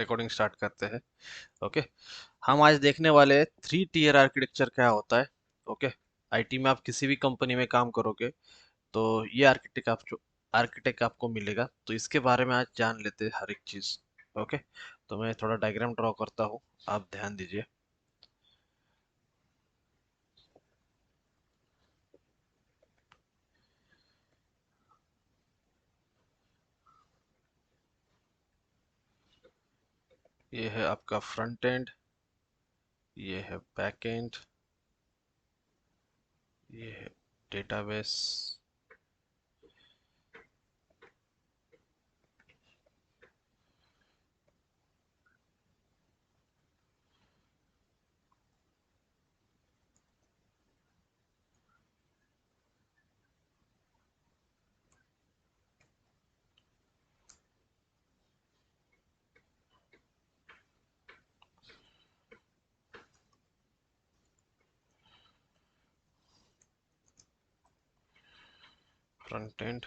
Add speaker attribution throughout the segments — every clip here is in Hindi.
Speaker 1: रिकॉर्डिंग स्टार्ट करते हैं। ओके। हम आज देखने वाले हैं 3 टियर आर्किटेक्चर क्या होता है। ओके। आईटी में आप किसी भी कंपनी में काम करोगे तो ये आर्किटेक्ट आपको मिलेगा, तो इसके बारे में आज जान लेते हैं हर एक चीज। ओके। तो मैं थोड़ा डायग्राम ड्रॉ करता हूँ, आप ध्यान दीजिए। ये है आपका फ्रंट एंड, ये है बैक एंड, ये है database, front end,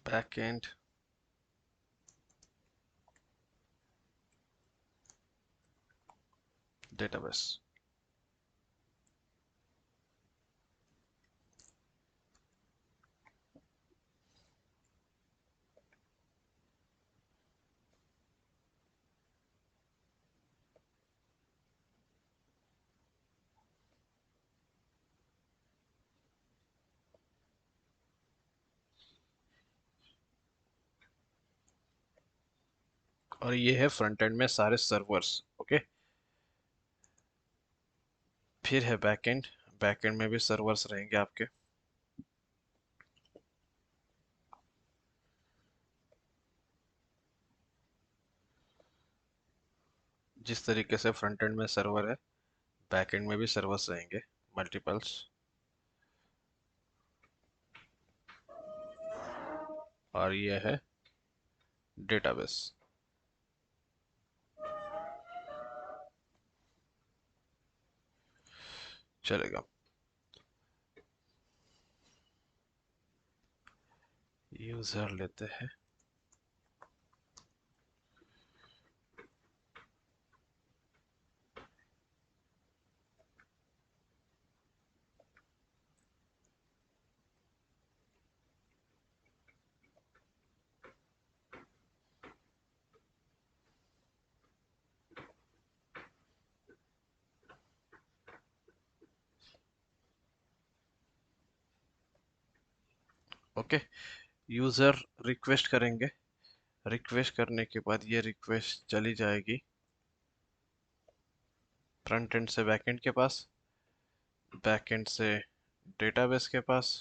Speaker 1: back end, database. और ये है फ्रंट एंड में सारे सर्वर्स। ओके। फिर है बैकएंड। बैकएंड में भी सर्वर्स रहेंगे आपके। जिस तरीके से फ्रंट एंड में सर्वर है, बैकएंड में भी सर्वर्स रहेंगे, मल्टीपल्स। और ये है डेटाबेस। चलेगा। यूजर लेते हैं। ओके। यूजर रिक्वेस्ट करेंगे। रिक्वेस्ट करने के बाद ये रिक्वेस्ट चली जाएगी फ्रंट एंड से बैकएंड के पास, बैकएंड से डेटाबेस के पास,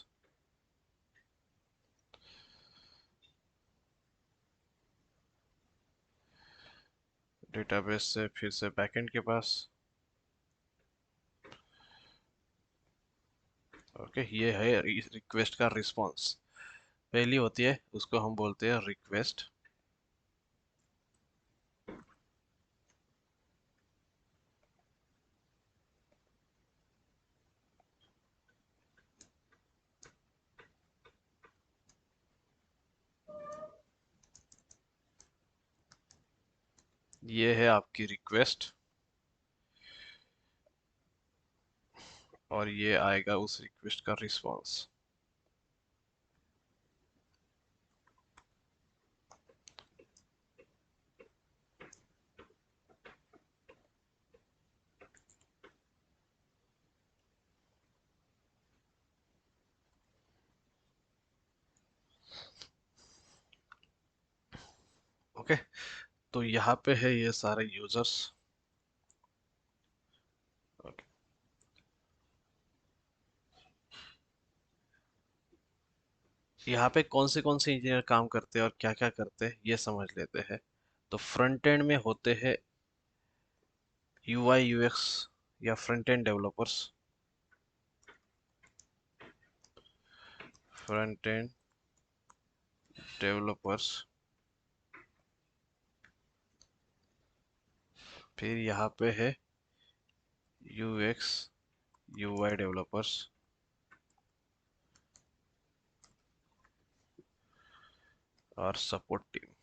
Speaker 1: डेटाबेस से फिर से बैकएंड के पास। ओके। ये है रिक्वेस्ट का रिस्पॉन्स। पहली होती है, उसको हम बोलते हैं रिक्वेस्ट। ये है आपकी रिक्वेस्ट, और ये आएगा उस रिक्वेस्ट का रिस्पॉन्स। ओके। तो यहाँ पे है ये सारे यूजर्स। ओके। यहाँ पे कौन से इंजीनियर काम करते हैं और क्या क्या करते हैं ये समझ लेते हैं। तो फ्रंट एंड में होते हैं यूआई यूएक्स या front end developers. Front end developers. फिर यहाँ पे है यूएक्स यूआई डेवलपर्स। और सपोर्ट टीम।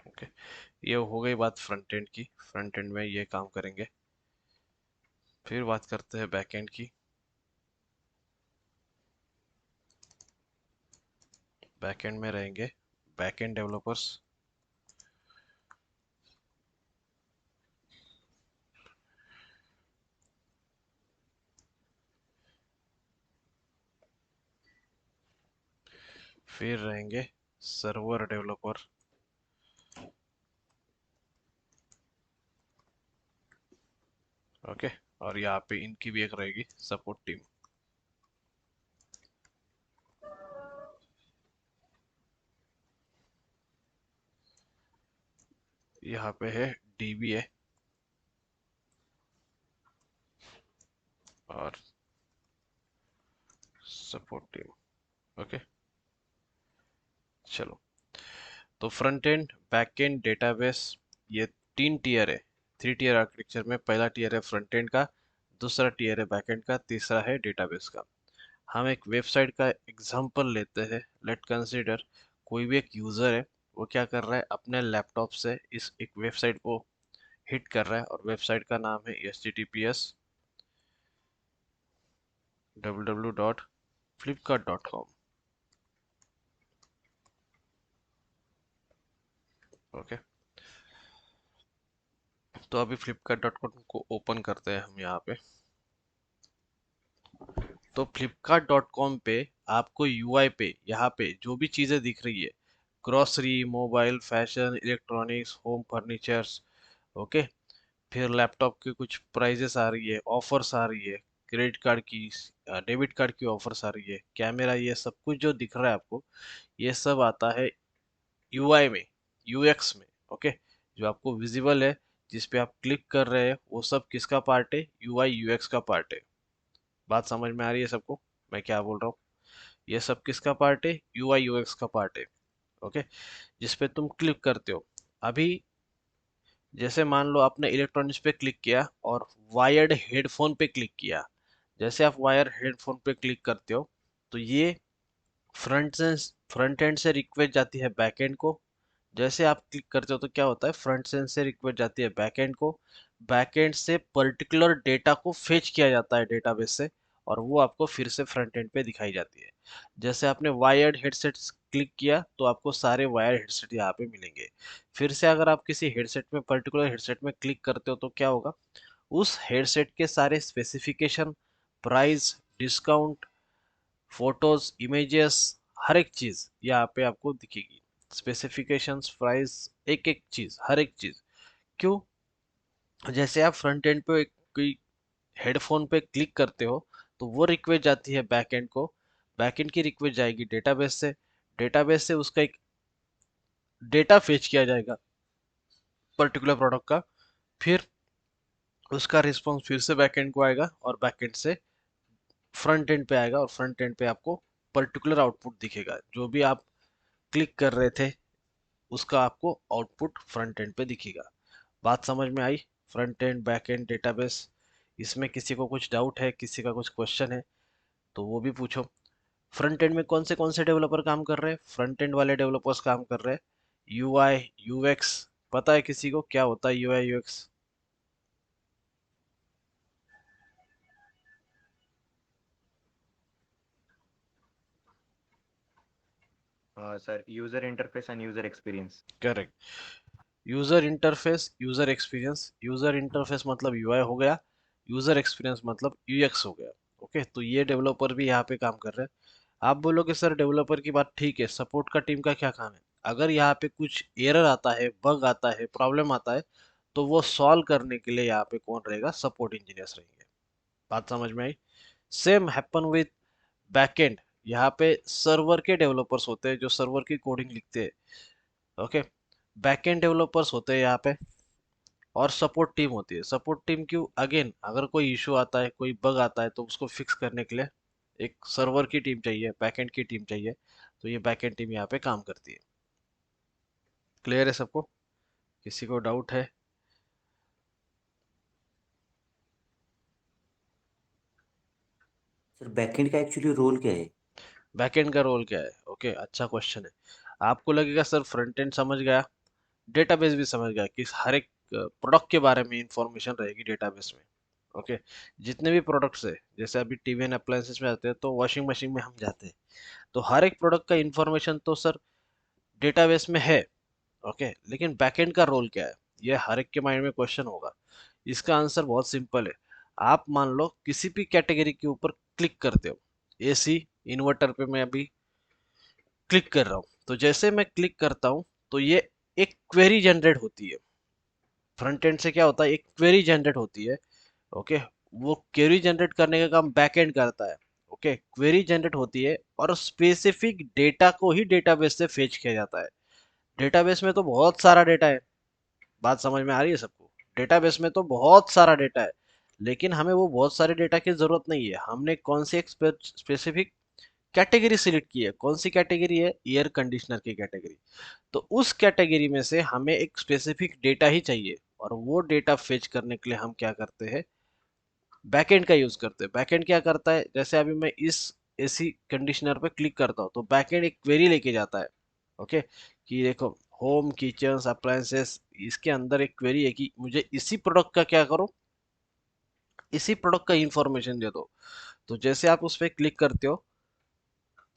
Speaker 1: ओके, ये हो गई बात फ्रंट एंड की। फ्रंट एंड में ये काम करेंगे। फिर बात करते हैं बैक एंड की। बैक एंड में रहेंगे बैक एंड डेवलपर्स। फिर रहेंगे सर्वर डेवलपर। ओके, और यहाँ पे इनकी भी एक रहेगी सपोर्ट टीम। यहाँ पे है डीबीए और सपोर्ट टीम। ओके, चलो। तो front end, back end, database, ये 3 टीयर है। 3 टीयर आर्किटेक्चर में पहला टीयर है फ्रंट एंड का, दूसरा टीयर है बैक एंड का, तीसरा है डेटाबेस का। हम एक वेबसाइट का एग्जांपल लेते हैं। लेट कंसीडर कोई भी एक यूजर है, वो क्या कर रहा है, अपने लैपटॉप से इस एक वेबसाइट को हिट कर रहा है, और वेबसाइट का नाम है https www.flipkart.com। ओके, तो अभी flipkart.com को ओपन करते हैं हम यहाँ पे। तो flipkart.com पे आपको यूआई पे यहाँ पे जो भी चीज़ें दिख रही है, grocery, mobile, fashion, electronics, home furnitures, okay, फिर लैपटॉप के कुछ प्राइजेस आ रही है, ऑफर्स आ रही है, क्रेडिट कार्ड की, डेबिट कार्ड की ऑफर्स आ रही है, कैमरा, ये सब कुछ जो दिख रहा है आपको, ये सब आता है यूआई में, यूएक्स में। ओके, जो आपको विजिबल है, जिस पे आप क्लिक कर रहे हैं, वो सब किसका पार्ट है, यूआई यूएक्स का पार्ट है। बात समझ में आ रही है सबको, मैं क्या बोल रहा हूँ? ये सब किसका पार्ट है, यूआई यूएक्स का पार्ट है। ओके, जिस पे तुम क्लिक करते हो। अभी जैसे मान लो आपने इलेक्ट्रॉनिक्स पे क्लिक किया और वायर्ड हेडफोन पे क्लिक किया। जैसे आप वायर हेडफोन पे क्लिक करते हो, तो ये फ्रंट एंड से रिक्वेस्ट जाती है बैक एंड को। जैसे आप क्लिक करते हो तो क्या होता है, फ्रंट एंड से रिक्वेस्ट जाती है बैक एंड को। बैक एंड से पर्टिकुलर डेटा को फेच किया जाता है डेटाबेस से, और वो आपको फिर से फ्रंट एंड पे दिखाई जाती है। जैसे आपने वायर्ड हेडसेट क्लिक किया तो आपको सारे वायर्ड हेडसेट यहाँ पे मिलेंगे। फिर से अगर आप किसी हेडसेट में, पर्टिकुलर हेडसेट में क्लिक करते हो तो क्या होगा, उस हेडसेट के सारे specification, price, discount, photos, images, हर एक चीज यहाँ पे आपको दिखेगी। स्पेसिफिकेशंस, प्राइस, एक एक चीज, हर एक चीज। क्यों? जैसे आप फ्रंट एंड पे कोई हेडफोन पे क्लिक करते हो, तो वो रिक्वेस्ट जाती है बैक एंड को। बैक एंड की रिक्वेस्ट जाएगी डेटाबेस से। डेटाबेस से उसका एक डेटा फेच किया जाएगा पर्टिकुलर प्रोडक्ट का। फिर उसका रिस्पॉन्स फिर से बैक एंड को आएगा, और बैक एंड से फ्रंट एंड पे आएगा, और फ्रंट एंड पे आपको पर्टिकुलर आउटपुट दिखेगा। जो भी आप क्लिक कर रहे थे, उसका आपको आउटपुट फ्रंट एंड पे दिखेगा। बात समझ में आई? Front end, back end, database. इसमें किसी को कुछ डाउट है, किसी का कुछ क्वेश्चन है, तो वो भी पूछो। फ्रंट एंड में कौन से डेवलपर काम कर रहे हैं? फ्रंट एंड वाले डेवलपर्स काम कर रहे हैं। यूआई यूएक्स, पता है किसी को क्या होता है UI UX?
Speaker 2: Sir, user interface and user experience.
Speaker 1: Correct. User interface, user experience. User interface मतलब यूआई हो गया, यूजर एक्सपीरियंस मतलब यूएक्स हो गया। ओके, तो ये डेवलपर भी यहाँ पे काम कर रहे हैं। आप बोलोगे सर डेवलपर की बात ठीक है, सपोर्ट का टीम का क्या काम है? अगर यहाँ पे कुछ एरर आता है, बग आता है, प्रॉब्लम आता है, तो वो सॉल्व करने के लिए यहाँ पे कौन रहेगा, सपोर्ट इंजीनियर्स रहेंगे। बात समझ में आई? Same happen with backend. यहाँ पे सर्वर के डेवलपर्स होते हैं जो सर्वर की कोडिंग लिखते हैं। ओके, बैकएंड डेवलपर्स होते हैं यहाँ पे, और सपोर्ट टीम होती है। सपोर्ट टीम क्यों? अगेन, अगर कोई इशू आता है, कोई बग आता है, तो उसको फिक्स करने के लिए एक सर्वर की टीम चाहिए, बैकएंड की टीम चाहिए। तो ये बैकएंड टीम यहाँ पे काम करती है। क्लियर है सबको? किसी को डाउट है?
Speaker 3: सर बैकएंड का एक्चुअली रोल क्या है?
Speaker 1: बैकएंड का रोल क्या है? ओके, अच्छा क्वेश्चन है। आपको लगेगा सर फ्रंट एंड समझ गया, डेटाबेस भी समझ गया कि हर एक प्रोडक्ट के बारे में इंफॉर्मेशन रहेगी डेटाबेस में। ओके, जितने भी प्रोडक्ट्स है, जैसे अभी टीवी एंड अप्लायंसेस में आते हैं तो वॉशिंग मशीन में हम जाते हैं, तो हर एक प्रोडक्ट का इंफॉर्मेशन तो सर डेटाबेस में है। ओके, लेकिन बैकएंड का रोल क्या है, ये हर एक के माइंड में क्वेश्चन होगा। इसका आंसर बहुत सिंपल है। आप मान लो किसी भी कैटेगरी के ऊपर क्लिक करते हो, एसी, इन्वर्टर पे मैं अभी क्लिक कर रहा हूँ, तो जैसे मैं क्लिक करता हूँ तो ये एक क्वेरी जनरेट होती है। फ्रंट एंड से क्या होता है, एक क्वेरी जनरेट होती है। ओके, वो क्वेरी जनरेट करने का काम बैक एंड करता है। ओके, क्वेरी जनरेट होती है और स्पेसिफिक डेटा को ही डेटाबेस से फेच किया जाता है। डेटाबेस में तो बहुत सारा डेटा है, बात समझ में आ रही है सबको? डेटाबेस में तो बहुत सारा डेटा है, लेकिन हमें वो बहुत सारे डेटा की जरूरत नहीं है। हमने कौन सी एक स्पेसिफिक कैटेगरी सिलेक्ट की है, कौन सी कैटेगरी है, एयर कंडीशनर की कैटेगरी। तो उस कैटेगरी में से हमें एक स्पेसिफिक डेटा ही चाहिए, और वो डेटा फेच करने के लिए हम क्या करते हैं, बैकएंड का यूज करते हैं। बैकएंड क्या करता है, जैसे अभी मैं इस एसी कंडीशनर पे क्लिक करता हूँ तो बैकएंड एक क्वेरी लेके जाता है। ओके, कि देखो होम किचन अप्लायंसेस, इसके अंदर एक क्वेरी है कि मुझे इसी प्रोडक्ट का क्या करो, इसी प्रोडक्ट का इंफॉर्मेशन दे दो। तो जैसे आप उस पर क्लिक करते हो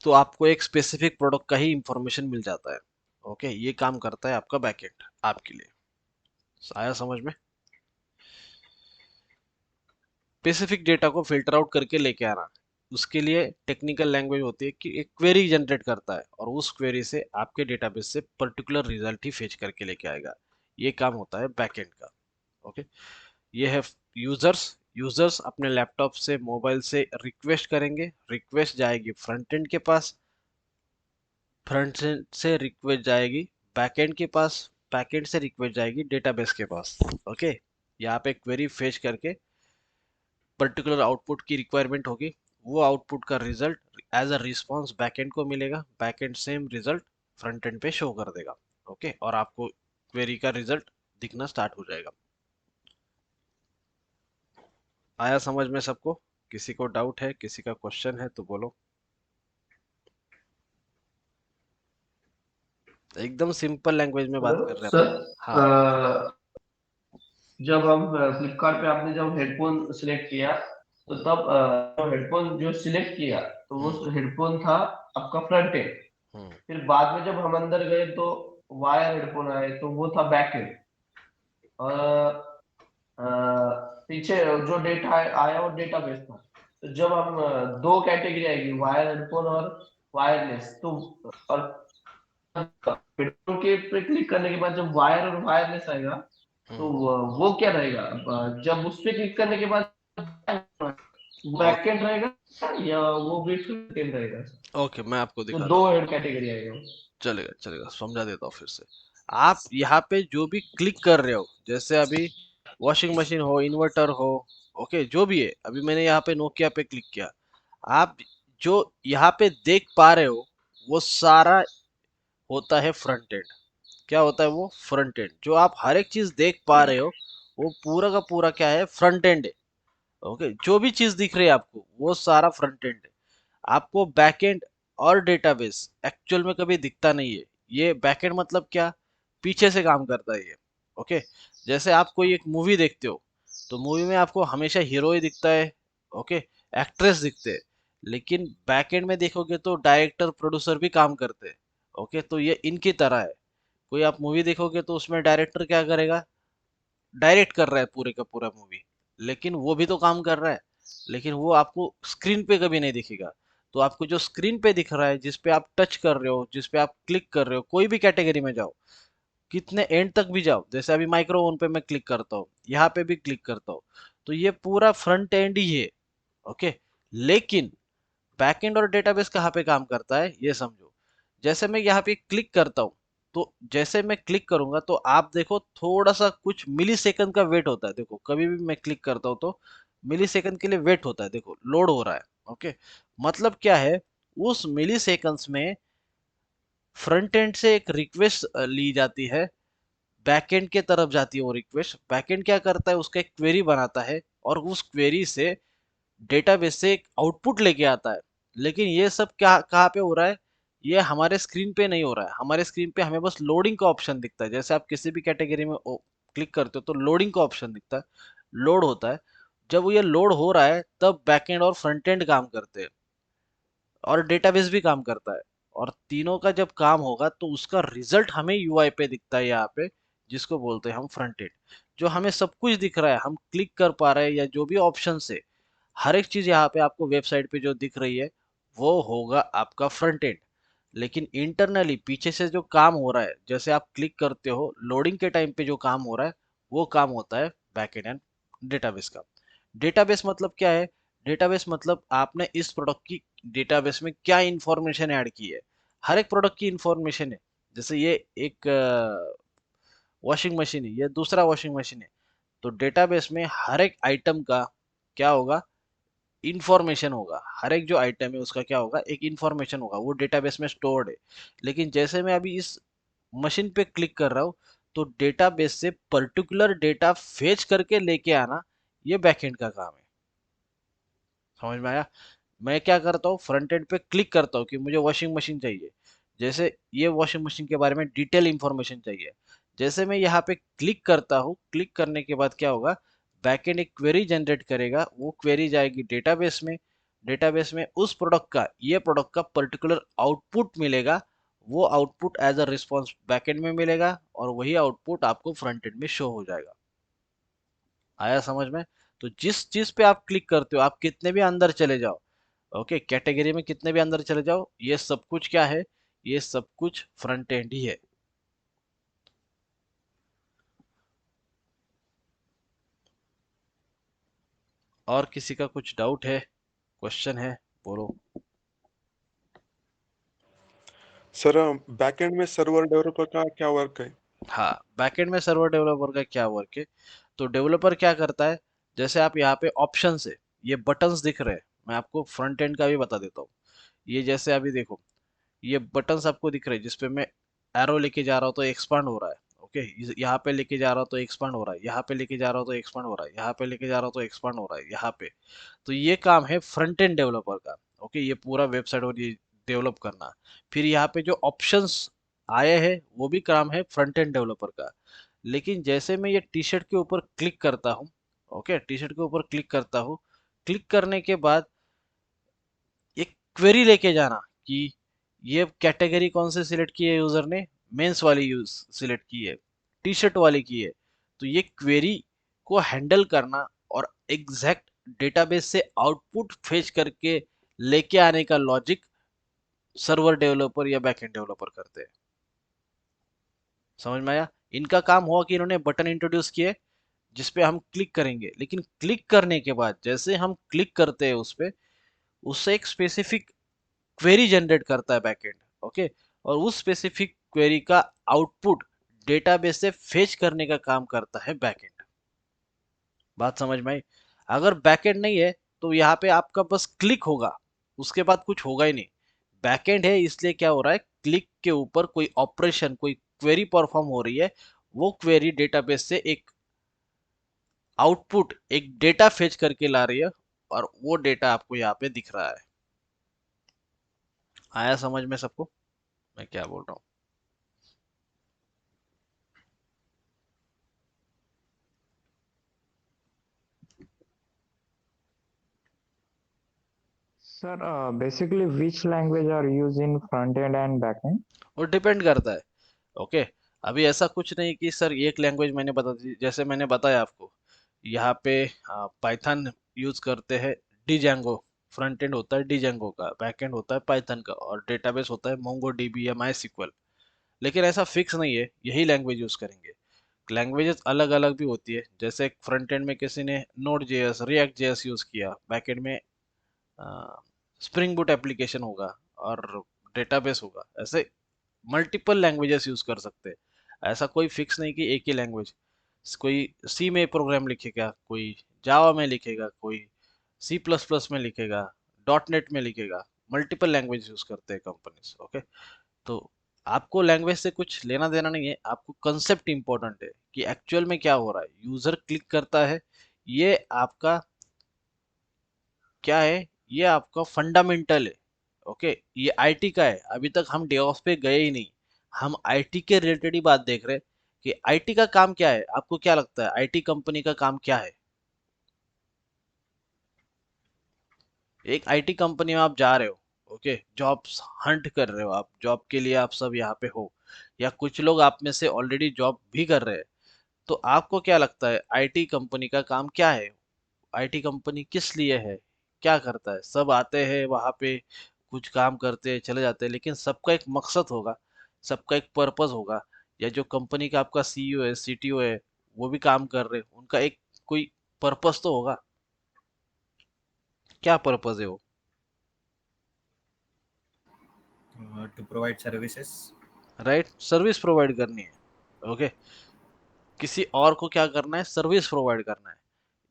Speaker 1: तो आपको एक स्पेसिफिक प्रोडक्ट का ही इंफॉर्मेशन मिल जाता है। ओके, ये काम करता है आपका बैकएंड आपके लिए। आया समझ में? स्पेसिफिक डेटा को फिल्टर आउट करके लेके आना, उसके लिए टेक्निकल लैंग्वेज होती है कि एक क्वेरी जनरेट करता है और उस क्वेरी से आपके डेटाबेस से पर्टिकुलर रिजल्ट ही फेच करके लेके आएगा। ये काम होता है बैकएंड का। ओके, ये है यूजर्स। यूजर्स अपने लैपटॉप से, मोबाइल से रिक्वेस्ट करेंगे, रिक्वेस्ट जाएगी फ्रंट एंड के पास, फ्रंट एंड से रिक्वेस्ट जाएगी बैकएंड के पास, बैकएंड से रिक्वेस्ट जाएगी डेटाबेस के पास। ओके, यहाँ पे क्वेरी फेच करके पर्टिकुलर आउटपुट की रिक्वायरमेंट होगी, वो आउटपुट का result as a response backend को मिलेगा, backend same result front end पे शो कर देगा। ओके, और आपको क्वेरी का रिजल्ट दिखना स्टार्ट हो जाएगा। आया समझ में सबको? किसी को डाउट है, किसी का क्वेश्चन है तो बोलो। एकदम सिंपल लैंग्वेज में
Speaker 4: हेलो
Speaker 1: बात कर रहे हैं
Speaker 4: सर।
Speaker 1: अपन। हाँ।
Speaker 4: अ, जब हम फ्लिपकार्ट पे आपने जब हेडफोन सिलेक्ट किया तो
Speaker 1: हम्म।
Speaker 4: तब हेडफोन जो सिलेक्ट किया तो वो
Speaker 1: हम्म।
Speaker 4: हेडफोन था आपका फ्रंट एंड।
Speaker 1: हम्म।
Speaker 4: फिर बाद में जब हम अंदर गए तो वायर हेडफोन आए तो वो था बैक एंड। और अ, पीछे जो डेटा आया वो डेटाबेस था। तो जब हम दो कैटेगरी आएगी वायर हेडफोन और वायरलेस तो और हेडफोन के पे क्लिक करने के बाद जब वायर और वायरलेस आएगा तो
Speaker 1: हम्म।
Speaker 4: वो क्या रहेगा? जब उस पे क्लिक करने के बाद
Speaker 1: ओके।
Speaker 4: बैकएंड रहेगा या वो भी फ्रंट एंड रहेगा?
Speaker 1: ओके, मैं आपको
Speaker 4: तो
Speaker 1: दिखाता
Speaker 4: दो
Speaker 1: हूँ।
Speaker 4: कैटेगरी आएगा।
Speaker 1: चलेगा चलेगा, समझा देता हूँ फिर से। आप यहाँ पे जो भी क्लिक कर रहे हो, जैसे अभी वॉशिंग मशीन हो, इन्वर्टर हो, ओके, जो भी है, अभी मैंने यहाँ पे नोकिया पे क्लिक किया, आप जो यहाँ पे देख पा रहे हो वो सारा होता है फ्रंट एंड। क्या होता है वो? Front end. जो आप हर एक चीज देख पा रहे हो वो पूरा का पूरा क्या है, फ्रंट एंड है। ओके, जो भी चीज दिख रही है आपको वो सारा फ्रंट एंड है। आपको बैकएंड और डेटाबेस एक्चुअल में कभी दिखता नहीं है। ये बैकएंड मतलब क्या, पीछे से काम करता है ये। ओके, जैसे आप कोई एक मूवी देखते हो तो मूवी में आपको हमेशा हीरो ही दिखता है। ओके, एक्ट्रेस दिखते हैं, लेकिन बैकएंड में देखोगे तो डायरेक्टर प्रोड्यूसर भी काम करते हैं। ओके, तो ये इनकी तरह है। कोई आप मूवी देखोगे तो उसमें डायरेक्टर क्या करेगा, डायरेक्ट कर रहा है पूरे का पूरा मूवी, लेकिन वो भी तो काम कर रहा है, लेकिन वो आपको स्क्रीन पे कभी नहीं दिखेगा। तो आपको जो स्क्रीन पे दिख रहा है, जिस पे आप टच कर रहे हो, जिस पे आप क्लिक कर रहे हो, कोई भी कैटेगरी में जाओ, कितने एंड तक भी जाओ, जैसे अभी माइक्रोफोन पे मैं क्लिक करता हूँ, यहाँ पे भी क्लिक करता हूँ, तो ये पूरा फ्रंट एंड ही है। ओके, लेकिन बैकएंड और डेटाबेस कहाँ पे काम करता है ये समझो। जैसे मैं यहाँ पे क्लिक करता हूँ, तो जैसे मैं क्लिक करूंगा तो आप देखो थोड़ा सा कुछ मिली सेकंड का वेट होता है। देखो कभी भी मैं क्लिक करता हूँ तो मिली सेकंड के लिए वेट होता है, देखो लोड हो रहा है। ओके, मतलब क्या है, उस मिली सेकंड्स में फ्रंट एंड से एक रिक्वेस्ट ली जाती है, बैकएंड के तरफ जाती है वो रिक्वेस्ट। बैकएंड क्या करता है, उसका एक क्वेरी बनाता है और उस क्वेरी से डेटाबेस से एक आउटपुट लेके आता है। लेकिन ये सब क्या कहाँ पे हो रहा है? ये हमारे स्क्रीन पे नहीं हो रहा है। हमारे स्क्रीन पे हमें बस लोडिंग का ऑप्शन दिखता है। जैसे आप किसी भी कैटेगरी में क्लिक करते हो तो लोडिंग का ऑप्शन दिखता है, लोड होता है। जब ये लोड हो रहा है तब बैकएंड और फ्रंट एंड काम करते हैं और डेटाबेस भी काम करता है। और तीनों का जब काम होगा तो उसका रिजल्ट हमें यूआई पे दिखता है यहाँ पे, जिसको बोलते हैं हम फ्रंट एंड। जो हमें सब कुछ दिख रहा है, हम क्लिक कर पा रहे हैं या जो भी ऑप्शन है, हर एक चीज यहाँ पे आपको वेबसाइट पे जो दिख रही है वो होगा आपका फ्रंट एंड। लेकिन इंटरनली पीछे से जो काम हो रहा है, जैसे आप क्लिक करते हो लोडिंग के टाइम पे जो काम हो रहा है, वो काम होता है बैकएंड एंड डेटाबेस का। डेटाबेस मतलब क्या है? डेटाबेस मतलब आपने इस प्रोडक्ट की डेटाबेस में क्या इंफॉर्मेशन ऐड की है। हर एक प्रोडक्ट की इंफॉर्मेशन है। जैसे ये एक वॉशिंग मशीन है, ये दूसरा वॉशिंग मशीन है। तो डेटाबेस में हर एक आइटम का क्या होगा? इंफॉर्मेशन होगा। हर एक जो आइटम है उसका क्या होगा? एक इंफॉर्मेशन होगा, वो डेटाबेस में स्टोर्ड है। लेकिन जैसे मैं अभी इस मशीन पे क्लिक कर रहा हूँ तो डेटाबेस से पर्टिकुलर डेटा फेच करके लेके आना, ये बैकएंड का काम है। समझ में आया? मैं क्या करता हूँ, फ्रंट एंड पे क्लिक करता हूँ कि मुझे वॉशिंग मशीन चाहिए। जैसे ये वॉशिंग मशीन के बारे में डिटेल इंफॉर्मेशन चाहिए। जैसे मैं यहाँ पे क्लिक करता हूँ, क्लिक करने के बाद क्या होगा? बैकएंड एक क्वेरी जनरेट करेगा, वो क्वेरी जाएगी डेटाबेस में। डेटाबेस में उस प्रोडक्ट का, ये प्रोडक्ट का पर्टिकुलर आउटपुट मिलेगा। वो output as a response backend में मिलेगा और वही आउटपुट आपको फ्रंट एंड में शो हो जाएगा। आया समझ में? तो जिस चीज पे आप क्लिक करते हो, आप कितने भी अंदर चले जाओ, ओके, कैटेगरी में कितने भी अंदर चले जाओ, ये सब कुछ क्या है? ये सब कुछ फ्रंट एंड ही है। और किसी का कुछ डाउट है, क्वेश्चन है? बोलो।
Speaker 5: सर बैकएंड में सर्वर डेवलपर का क्या वर्क है?
Speaker 1: हाँ, बैकएंड में सर्वर डेवलपर का क्या वर्क है? तो डेवलपर क्या करता है? जैसे आप यहाँ पे ऑप्शन से, ये बटन्स दिख रहे हैं, मैं आपको फ्रंट एंड का भी बता देता हूँ। ये जैसे अभी देखो, ये बटन्स आपको दिख रहे हैं जिसपे मैं एरो लेके जा रहा हूँ तो एक्सपांड हो रहा है। ओके, यहाँ पे लेके जा रहा हूँ तो एक्सपांड हो रहा है, यहाँ पे लेके जा रहा हूँ तो एक्सपांड हो रहा है, यहाँ पे लेके जा रहा हूँ तो एक्सपांड हो रहा है, यहाँ पे। तो ये काम है फ्रंट एंड डेवलपर का। ओके, ये पूरा वेबसाइट और ये डेवलप करना। फिर यहाँ पे जो ऑप्शंस आए हैं वो भी काम है फ्रंट एंड डेवलपर का। लेकिन जैसे मैं ये टी शर्ट के ऊपर क्लिक करता हूँ, ओके, टी शर्ट के ऊपर क्लिक करता हूँ, क्लिक करने के बाद एक क्वेरी लेके जाना कि ये कैटेगरी कौन से सिलेक्ट की है यूजर ने, मेंस वाली यूज सिलेक्ट की है, टी शर्ट वाली की है। तो ये क्वेरी को हैंडल करना और एग्जैक्ट डेटाबेस से आउटपुट फेच करके लेके आने का लॉजिक सर्वर डेवलपर या बैकएंड डेवलपर करते हैं। समझ में आया? इनका काम हुआ कि इन्होंने बटन इंट्रोड्यूस किए जिस पे हम क्लिक करेंगे। लेकिन क्लिक करने के बाद जैसे हम क्लिक करते हैं उस पे, उससे एक स्पेसिफिक क्वेरी जनरेट करता है बैकएंड। ओके, और उस स्पेसिफिक क्वेरी का आउटपुट डेटाबेस से फेच करने का काम करता है बैकएंड। बात समझ में आई? अगर बैकएंड नहीं है तो यहाँ पे आपका बस क्लिक होगा, उसके बाद कुछ होगा ही नहीं। बैकएंड है इसलिए क्या हो रहा है, क्लिक के ऊपर कोई ऑपरेशन, कोई क्वेरी परफॉर्म हो रही है। वो क्वेरी डेटाबेस से एक आउटपुट, एक डेटा फेच करके ला रही है और वो डेटा आपको यहाँ पे दिख रहा है। आया समझ में सबको मैं क्या बोल रहा हूँ?
Speaker 6: Sir, basically, which language are used in front end and back end?
Speaker 1: वो डिपेंड करता है। ओके, अभी ऐसा कुछ नहीं कि सर एक लैंग्वेज मैंने बता दी। जैसे मैंने बताया आपको, यहाँ पे पाइथन यूज करते हैं, डिजेंगो। फ्रंट एंड होता है डिजेंगो का, बैक एंड होता है पाइथन का, और डेटाबेस होता है मोंगो डीबी या माई सिक्वल। लेकिन ऐसा फिक्स नहीं है यही लैंग्वेज यूज करेंगे। लैंग्वेजेस अलग अलग भी होती है। जैसे फ्रंट एंड में किसी ने node JS, react JS use किया, बैक एंड में स्प्रिंग बूट एप्लीकेशन होगा और डेटाबेस होगा। ऐसे मल्टीपल लैंग्वेजेस यूज कर सकते हैं। ऐसा कोई फिक्स नहीं कि एक ही लैंग्वेज। कोई सी में प्रोग्राम लिखेगा, कोई जावा में लिखेगा, कोई सी प्लस प्लस में लिखेगा, डॉट नेट में लिखेगा। मल्टीपल लैंग्वेज यूज करते हैं कंपनीज। ओके, तो आपको लैंग्वेज से कुछ लेना देना नहीं है, आपको कंसेप्ट इंपॉर्टेंट है कि एक्चुअल में क्या हो रहा है। यूजर क्लिक करता है, ये आपका क्या है, ये आपका फंडामेंटल है। ओके, ये आईटी का है। अभी तक हम डेवऑप्स पे गए ही नहीं, हम आईटी के रिलेटेड ही बात देख रहे हैं कि आईटी का काम क्या है। आपको क्या लगता है आईटी कंपनी का काम क्या है? एक आईटी कंपनी में आप जा रहे हो, ओके, जॉब्स हंट कर रहे हो, आप जॉब के लिए आप सब यहाँ पे हो, या कुछ लोग आप में से ऑलरेडी जॉब भी कर रहे हैं। तो आपको क्या लगता है आईटी कंपनी का काम क्या है? आईटी कंपनी किस लिए है, क्या करता है? सब आते हैं वहाँ पे, कुछ काम करते हैं, चले जाते हैं, लेकिन सबका एक मकसद होगा, सबका एक पर्पस होगा। या जो कंपनी का आपका सीईओ है, सीटीओ है, वो भी काम कर रहे हैं, उनका एक कोई पर्पस तो होगा। क्या पर्पस है वो?
Speaker 7: To provide services.
Speaker 1: Right, service provide करनी है। ओके, किसी और को क्या करना है, सर्विस प्रोवाइड करना है।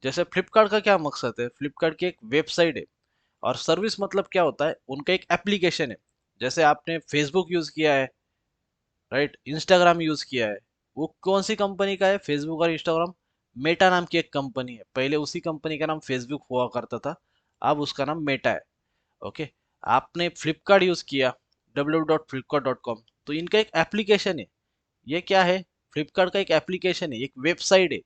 Speaker 1: जैसे फ्लिपकार्ट का क्या मकसद है, फ्लिपकार्ट की एक वेबसाइट है, और सर्विस मतलब क्या होता है, उनका एक एप्लीकेशन है। जैसे आपने फेसबुक यूज किया है, राइट, इंस्टाग्राम यूज किया है, वो कौन सी कंपनी का है? फेसबुक और इंस्टाग्राम मेटा नाम की एक कंपनी है। पहले उसी कंपनी का नाम फेसबुक हुआ करता था, अब उसका नाम मेटा है। ओके, आपने फ्लिपकार्ट यूज किया, www.flipkart.com, तो इनका एक एप्लीकेशन है। ये क्या है? फ्लिपकार्ट का एक एप्लीकेशन है, एक वेबसाइट है।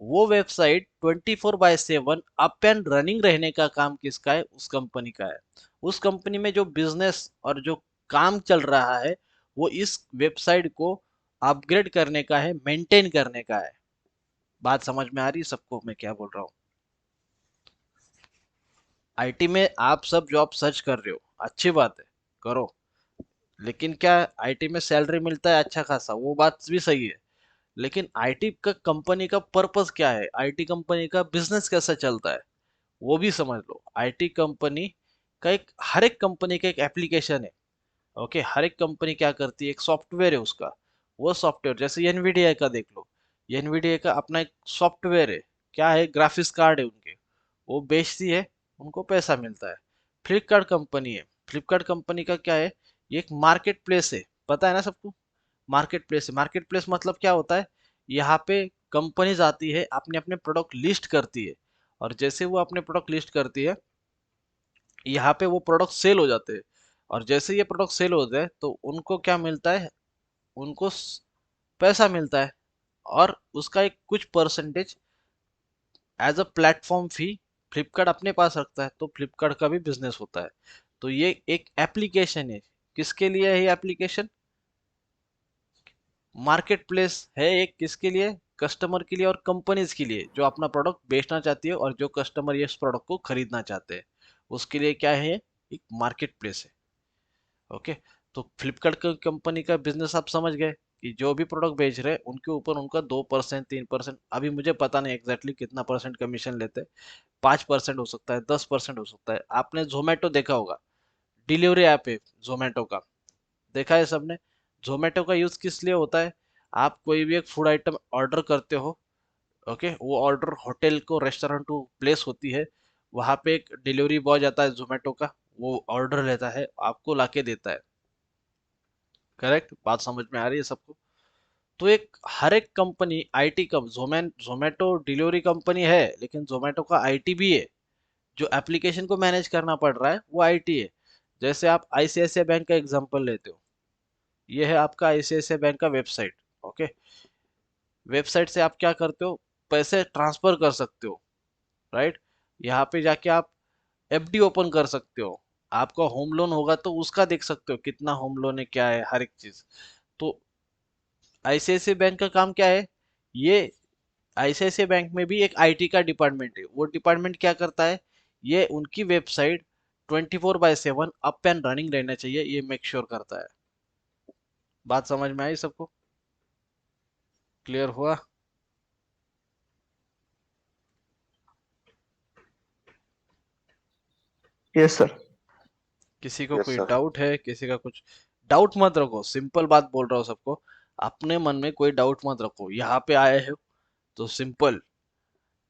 Speaker 1: वो वेबसाइट 24/7 अप एंड रनिंग रहने का काम किसका है? उस कंपनी का है। उस कंपनी में जो बिजनेस और जो काम चल रहा है, वो इस वेबसाइट को अपग्रेड करने का है, मेंटेन करने का है। बात समझ में आ रही है सबको मैं क्या बोल रहा हूँ? आईटी में आप सब जॉब सर्च कर रहे हो, अच्छी बात है, करो। लेकिन क्या आईटी में सैलरी मिलता है अच्छा खासा? वो बात भी सही है, लेकिन आईटी का कंपनी का पर्पस क्या है, आईटी कंपनी का बिजनेस कैसा चलता है, वो भी समझ लो। आईटी कंपनी का एक, हर एक कंपनी का एक एप्लीकेशन है। ओके, हर एक कंपनी क्या करती है, एक सॉफ्टवेयर है उसका। वो सॉफ्टवेयर जैसे एनवीडिया का देख लो, एनवीडिया का अपना एक सॉफ्टवेयर है। क्या है? ग्राफिक्स कार्ड है उनके, वो बेचती है, उनको पैसा मिलता है। फ्लिपकार्ट कंपनी है, फ्लिपकार्ट कंपनी का क्या है, ये एक मार्केट प्लेस है, पता है ना सबको? मार्केट प्लेस है। मार्केट प्लेस मतलब क्या होता है, यहाँ पे कंपनीज आती है, अपने अपने प्रोडक्ट लिस्ट करती है, और जैसे वो अपने प्रोडक्ट लिस्ट करती है, यहाँ पे वो प्रोडक्ट सेल हो जाते हैं। और जैसे ये प्रोडक्ट सेल हो जाए तो उनको क्या मिलता है, उनको पैसा मिलता है, और उसका एक कुछ percentage as a platform fee Flipkart अपने पास रखता है। तो फ्लिपकार्ट का भी बिजनेस होता है। तो ये एक एप्लीकेशन है। किसके लिए है ये एप्लीकेशन? मार्केट प्लेस है एक, किसके लिए? कस्टमर के लिए और कंपनीज के लिए, जो अपना प्रोडक्ट बेचना चाहती है और जो कस्टमर ये प्रोडक्ट को खरीदना चाहते हैं, उसके लिए क्या है, एक मार्केट प्लेस है। ओके, तो फ्लिपकार्ट कंपनी का बिजनेस आप समझ गए कि जो भी प्रोडक्ट बेच रहे हैं उनके ऊपर उनका 2% 3%, अभी मुझे पता नहीं एग्जैक्टली कितना परसेंट कमीशन लेते हैं, 5% हो सकता है, 10% हो सकता है। आपने जोमेटो देखा होगा, डिलीवरी ऐप है जोमेटो का, देखा है सबने? जोमेटो का यूज किस लिए होता है? आप कोई भी एक फूड आइटम ऑर्डर करते हो, ओके, वो ऑर्डर होटल को, रेस्टोरेंट को प्लेस होती है, वहां पे एक डिलीवरी बॉय जाता है जोमेटो का, वो ऑर्डर लेता है, आपको लाके देता है। करेक्ट, बात समझ में आ रही है सबको? तो एक, हर एक कंपनी आईटी का, जोमेटो डिलीवरी कंपनी है, लेकिन जोमेटो का आईटी भी है। जो एप्लीकेशन को मैनेज करना पड़ रहा है वो आईटी है। जैसे आप आईसीआईसीआई बैंक का एग्जांपल लेते हो, ये है आपका आईसीआईसीआई बैंक का वेबसाइट। ओके, वेबसाइट से आप क्या करते हो, पैसे ट्रांसफर कर सकते हो, राइट। यहाँ पे जाके आप एफडी ओपन कर सकते हो, आपका होम लोन होगा तो उसका देख सकते हो कितना होम लोन है, क्या है, हर एक चीज। तो आईसीआईसीआई बैंक का काम क्या है, ये आईसीआईसीआई बैंक में भी एक आईटी का डिपार्टमेंट है। वो डिपार्टमेंट क्या करता है, ये उनकी वेबसाइट 24/7 अप एंड रनिंग रहना चाहिए, ये मेक श्योर करता है। बात समझ में आई सबको? क्लियर हुआ?
Speaker 4: Yes sir.
Speaker 1: किसी को
Speaker 3: यस
Speaker 1: कोई
Speaker 3: सर।
Speaker 1: डाउट है? किसी का कुछ डाउट मत रखो, सिंपल बात बोल रहा हूँ सबको, अपने मन में कोई डाउट मत रखो। यहाँ पे आए हो तो सिंपल,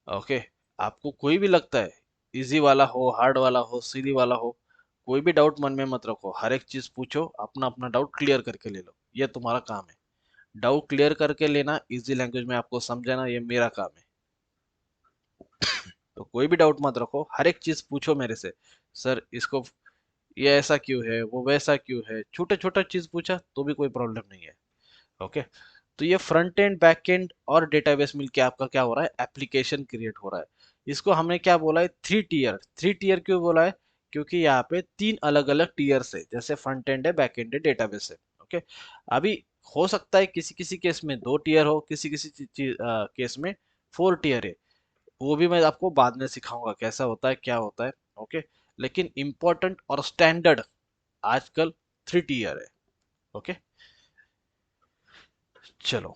Speaker 1: ओके। आपको कोई भी लगता है, इजी वाला हो, हार्ड वाला हो, सिली वाला हो, कोई भी डाउट मन में मत रखो, हर एक चीज पूछो, अपना अपना डाउट क्लियर करके ले लो, ये तुम्हारा काम है। डाउट क्लियर करके लेना, इजी लैंग्वेज में आपको समझाना, ये मेरा काम है। तो कोई भी डाउट मत रखो, हर एक चीज पूछो मेरे से। सर इसको ये ऐसा क्यों है, वो वैसा क्यों है, छोटा छोटा चीज पूछा तो भी कोई प्रॉब्लम नहीं है। ओके। तो ये फ्रंट एंड बैक एंड और डेटाबेस मिलके आपका क्या हो रहा है, एप्लीकेशन क्रिएट हो रहा है। इसको हमने क्या बोला है, थ्री टीयर। थ्री टीयर क्यों बोला है, क्योंकि यहाँ पे तीन अलग अलग टीयर्स है, जैसे फ्रंट एंड है, बैक एंड है, डेटाबेस है। ओके। अभी हो सकता है किसी किसी केस में दो टीयर हो, किसी किसी केस में फोर टीयर है। वो भी मैं आपको बाद में सिखाऊंगा कैसा होता है, क्या होता है। ओके। लेकिन इम्पोर्टेंट और स्टैंडर्ड आजकल थ्री टीयर है। ओके। चलो,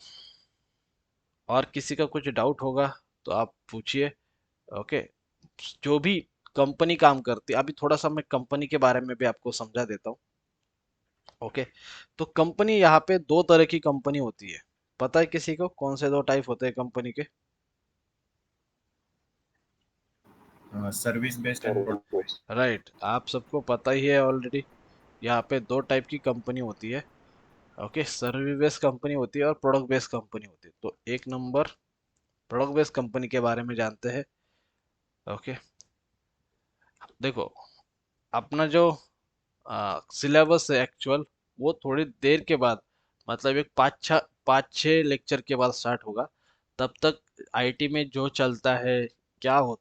Speaker 1: और किसी का कुछ डाउट होगा तो आप पूछिए। ओके। जो भी कंपनी काम करती है, अभी थोड़ा सा मैं कंपनी के बारे में भी आपको समझा देता हूँ। ओके। तो कंपनी, यहाँ पे दो तरह की कंपनी होती है। पता है किसी को कौन से दो टाइप होते हैं कंपनी के?
Speaker 7: Service based and product based.
Speaker 1: Right, आप सबको पता ही है ऑलरेडी। यहाँ पे दो टाइप की कंपनी होती है। ओके, सर्विस बेस्ड कंपनी होती है और प्रोडक्ट बेस्ड कंपनी होती है। तो एक नंबर प्रोडक्ट बेस्ड कंपनी के बारे में जानते हैं। ओके। देखो, अपना जो सिलेबस है एक्चुअल, वो थोड़ी देर के बाद, मतलब एक पाँच छः लेक्चर के बाद स्टार्ट होगा। तब तक आईटी में जो चलता है, क्या हो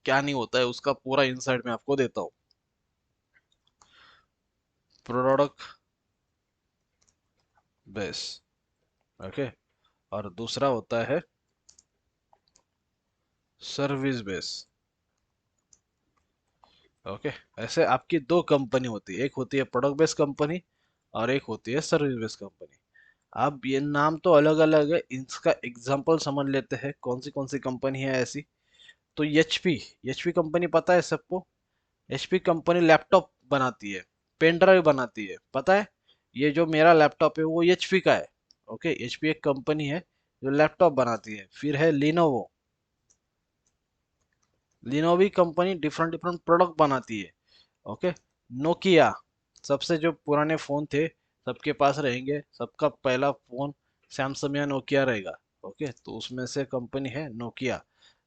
Speaker 1: क्या नहीं होता है, उसका पूरा इंसाइट मैं आपको देता हूँ। Product base. ओके। और दूसरा होता है सर्विस बेस। ओके। ऐसे आपकी दो कंपनी होती है, एक होती है प्रोडक्ट बेस्ड कंपनी और एक होती है सर्विस बेस्ड कंपनी। अब ये नाम तो अलग अलग है, इसका एग्जांपल समझ लेते हैं कौन सी कंपनी है ऐसी। तो एचपी, एचपी कंपनी पता है सबको? एचपी कंपनी लैपटॉप बनाती है, पेन ड्राइव बनाती है, पता है? ये जो मेरा लैपटॉप है वो एचपी का है। ओके। एचपी एक कंपनी है जो लैपटॉप बनाती है। फिर है Lenovo, Lenovo company different different product बनाती है। ओके। नोकिया, सबसे जो पुराने फोन थे सबके पास रहेंगे, सबका पहला फोन सैमसंग या नोकिया रहेगा। ओके। तो उसमें से कंपनी है नोकिया।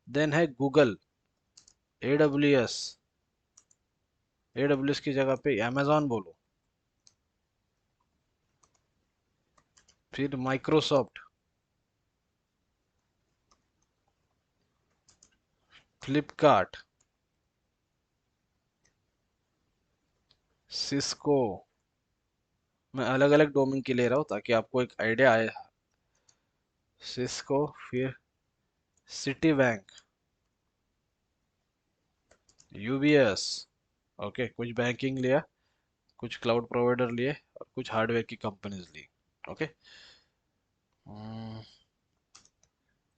Speaker 1: देन है गूगल, एडब्ल्यूएस, एडब्ल्यूएस की जगह पे अमेजॉन बोलो। फिर माइक्रोसॉफ्ट, फ्लिपकार्ट, सिस्को। मैं अलग अलग डोमेन की ले रहा हूँ ताकि आपको एक आइडिया आए। सिस्को, फिर सिटी बैंक, यूबीएस। ओके, कुछ बैंकिंग लिया, कुछ क्लाउड प्रोवाइडर लिए और कुछ हार्डवेयर की कंपनीज ली। ओके।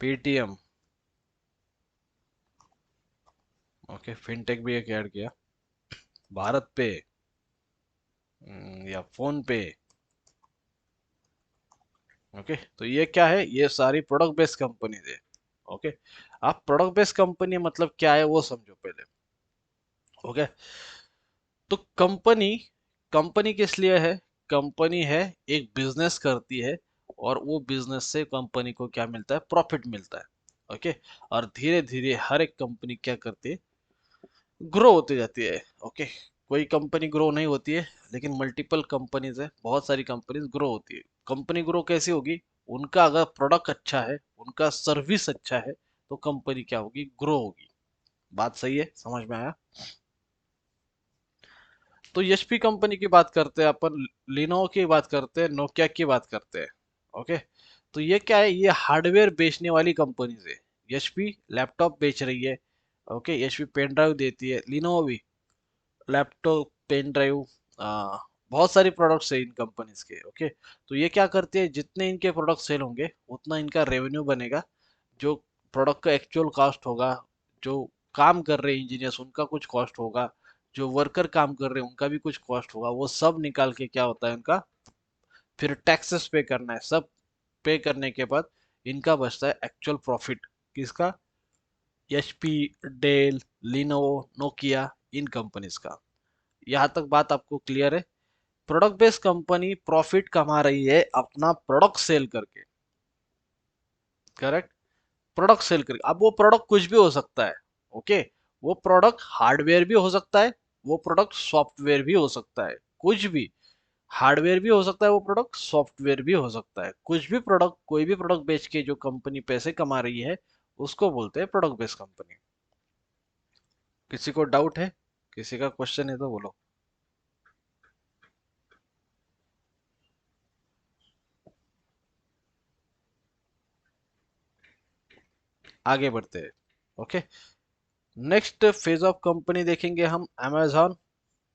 Speaker 1: पेटीएम। ओके, फिनटेक भी एक ऐड किया, भारत पे, या फोन पे। ओके। तो ये क्या है, ये सारी प्रोडक्ट बेस्ड कंपनीज है। ओके। आप प्रोडक्ट बेस्ड कंपनी मतलब क्या है वो समझो पहले। ओके। तो कंपनी, कंपनी किस लिए है? कंपनी है, एक बिजनेस करती है और वो बिजनेस से कंपनी को क्या मिलता है, प्रॉफिट मिलता है। ओके। और धीरे धीरे हर एक कंपनी क्या करती है, ग्रो होती जाती है। ओके। कोई कंपनी ग्रो नहीं होती है, लेकिन मल्टीपल कंपनीज है, बहुत सारी कंपनीज ग्रो होती है। कंपनी ग्रो कैसी होगी, उनका अगर प्रोडक्ट अच्छा है, उनका सर्विस अच्छा है, तो कंपनी क्या होगी, ग्रो होगी। बात सही है, समझ में आया? तो एचपी कंपनी की बात करते हैं अपन, लिनोवो की बात करते हैं, नोकिया की बात करते हैं। ओके। तो ये क्या है, ये हार्डवेयर बेचने वाली कंपनीज है। एचपी लैपटॉप बेच रही है। ओके। एचपी पेन ड्राइव देती है, लिनोवो भी लैपटॉप, पेन ड्राइव, बहुत सारी प्रोडक्ट्स है इन कंपनीज के। ओके। तो ये क्या करती है, जितने इनके प्रोडक्ट सेल होंगे उतना इनका रेवेन्यू बनेगा। जो प्रोडक्ट का एक्चुअल कॉस्ट होगा, जो काम कर रहे इंजीनियर्स उनका कुछ कॉस्ट होगा, जो वर्कर काम कर रहे हैं उनका भी कुछ कॉस्ट होगा, वो सब निकाल के क्या होता है उनका, फिर टैक्सेस पे करना है। सब पे करने के बाद इनका बचता है एक्चुअल प्रॉफिट। किसका? एचपी, डेल, लिनोवो, नोकिया, इन कंपनीज का। यहाँ तक बात आपको क्लियर है? प्रोडक्ट बेस्ड कंपनी प्रॉफिट कमा रही है अपना प्रोडक्ट सेल करके। करेक्ट। प्रोडक्ट सेल करके, अब वो प्रोडक्ट कुछ भी हो सकता है। ओके। वो प्रोडक्ट हार्डवेयर भी हो सकता है, वो प्रोडक्ट सॉफ्टवेयर भी हो सकता है, कुछ भी। हार्डवेयर भी हो सकता है वो प्रोडक्ट, सॉफ्टवेयर भी हो सकता है, कुछ भी प्रोडक्ट, कोई भी प्रोडक्ट बेच के जो कंपनी पैसे कमा रही है उसको बोलते हैं प्रोडक्ट बेस्ड कंपनी। किसी को डाउट है, किसी का क्वेश्चन है तो बोलो। आगे बढ़ते हैं। Okay, next phase of company देखेंगे हम, amazon,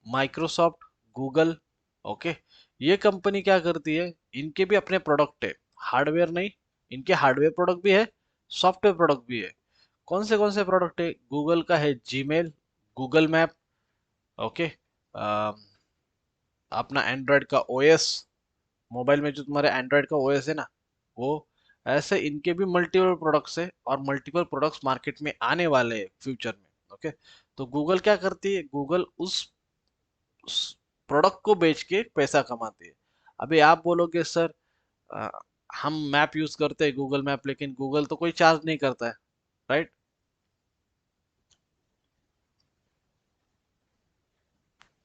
Speaker 1: माइक्रोसॉफ्ट, गूगल। ओके, ये कंपनी क्या करती है, इनके भी अपने प्रोडक्ट है, हार्डवेयर नहीं, इनके हार्डवेयर प्रोडक्ट भी है, सॉफ्टवेयर प्रोडक्ट भी है। कौन से प्रोडक्ट है? गूगल का है जीमेल, गूगल मैप। ओके, अपना एंड्रॉयड का ओएस, मोबाइल में जो तुम्हारे एंड्रॉयड का ओएस है ना, वो। ऐसे इनके भी मल्टीपल प्रोडक्ट्स है और मल्टीपल प्रोडक्ट्स मार्केट में आने वाले हैं फ्यूचर में। ओके, तो गूगल क्या करती है, गूगल उस प्रोडक्ट को बेच के पैसा कमाती है। अभी आप बोलोगे सर, अ, हम मैप यूज करते हैं गूगल मैप, लेकिन गूगल तो कोई चार्ज नहीं करता है, राइट?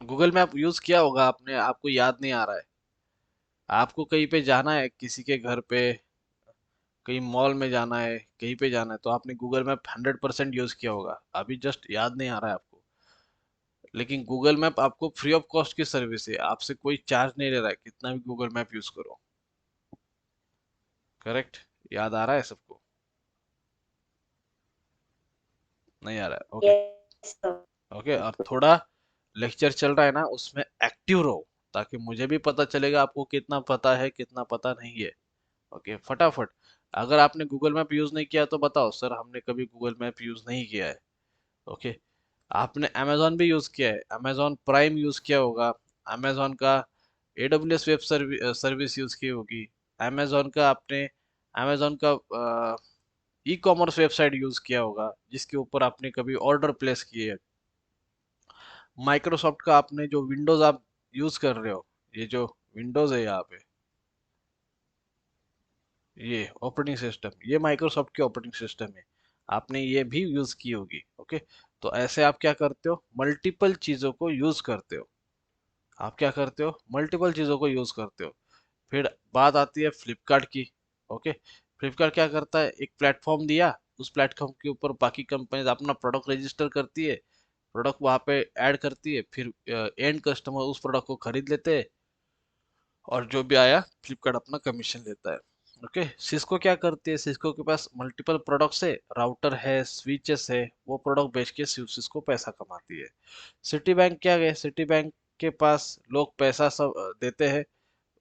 Speaker 1: गूगल मैप यूज किया होगा आपने, आपको याद नहीं आ रहा है। आपको कहीं पे जाना है, किसी के घर पे, कहीं मॉल में जाना है, कहीं पे जाना है, तो आपने गूगल मैप 100% यूज किया होगा, अभी जस्ट याद नहीं आ रहा है आपको। लेकिन गूगल मैप आपको फ्री ऑफ कॉस्ट की सर्विस है, आपसे कोई चार्ज नहीं ले रहा है, कितना भी गूगल मैप यूज करो। करेक्ट? याद आ रहा है सबको? नहीं आ रहा है? ओके।
Speaker 8: Yes, sir.
Speaker 1: ओके, और थोड़ा लेक्चर चल रहा है ना, उसमें एक्टिव रहो, ताकि मुझे भी पता चलेगा आपको कितना पता है, कितना पता नहीं है। ओके, फटाफट। अगर आपने गूगल मैप यूज नहीं किया तो बताओ सर, हमने कभी गूगल मैप यूज नहीं किया है। ओके, आपने अमेजोन भी यूज किया है, अमेजोन प्राइम यूज किया होगा, अमेजोन का AWS वेब सर्विस यूज की होगी, अमेजोन का आपने, अमेजोन का ई कॉमर्स वेबसाइट यूज किया होगा, जिसके ऊपर आपने कभी ऑर्डर प्लेस किए है। माइक्रोसॉफ्ट का आपने जो विंडोज आप यूज कर रहे हो, ये जो विंडोज है यहाँ पे, ये ऑपरेटिंग सिस्टम, ये माइक्रोसॉफ्ट की ऑपरेटिंग सिस्टम है, आपने ये भी यूज की होगी। ओके, तो ऐसे आप क्या करते हो, मल्टीपल चीजों को यूज करते हो। आप क्या करते हो, मल्टीपल चीजों को यूज करते हो। फिर बात आती है फ्लिपकार्ट की। ओके, फ्लिपकार्ट क्या करता है, एक प्लेटफॉर्म दिया, उस प्लेटफॉर्म के ऊपर बाकी कंपनीज अपना प्रोडक्ट रजिस्टर करती है, प्रोडक्ट वहां पे ऐड करती है, फिर एंड कस्टमर उस प्रोडक्ट को खरीद लेते हैं, और जो भी आया फ्लिपकार्ट अपना कमीशन लेता है। ओके, सिस्को क्या करती है, सिस्को के पास मल्टीपल प्रोडक्ट्स है, राउटर है, स्विचेस है, वो प्रोडक्ट बेच के सिस्को पैसा कमाती है। सिटी बैंक क्या है, सिटी बैंक के पास लोग पैसा सब देते हैं।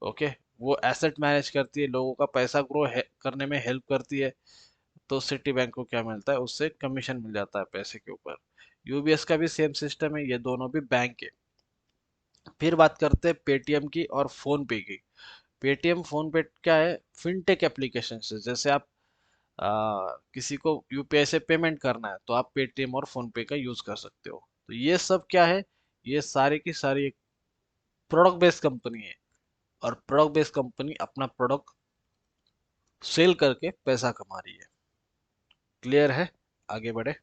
Speaker 1: ओके, वो एसेट मैनेज करती है, लोगों का पैसा ग्रो करने में हेल्प करती है, तो सिटी बैंक को क्या मिलता है, उससे कमीशन मिल जाता है पैसे के ऊपर। यूबीएस का भी सेम सिस्टम है, ये दोनों भी बैंक है। फिर बात करते हैं पेटीएम की और फोन पे की। पेटीएम फोन पे क्या है, फिनटेक एप्लीकेशन से, जैसे आप किसी को यूपीआई से पेमेंट करना है तो आप पेटीएम और फोन पे का यूज कर सकते हो। तो ये सब क्या है, ये सारी की सारी एक प्रोडक्ट बेस्ड कंपनी है, और प्रोडक्ट बेस्ड कंपनी अपना प्रोडक्ट सेल करके पैसा कमा रही है। क्लियर है? आगे बढ़े।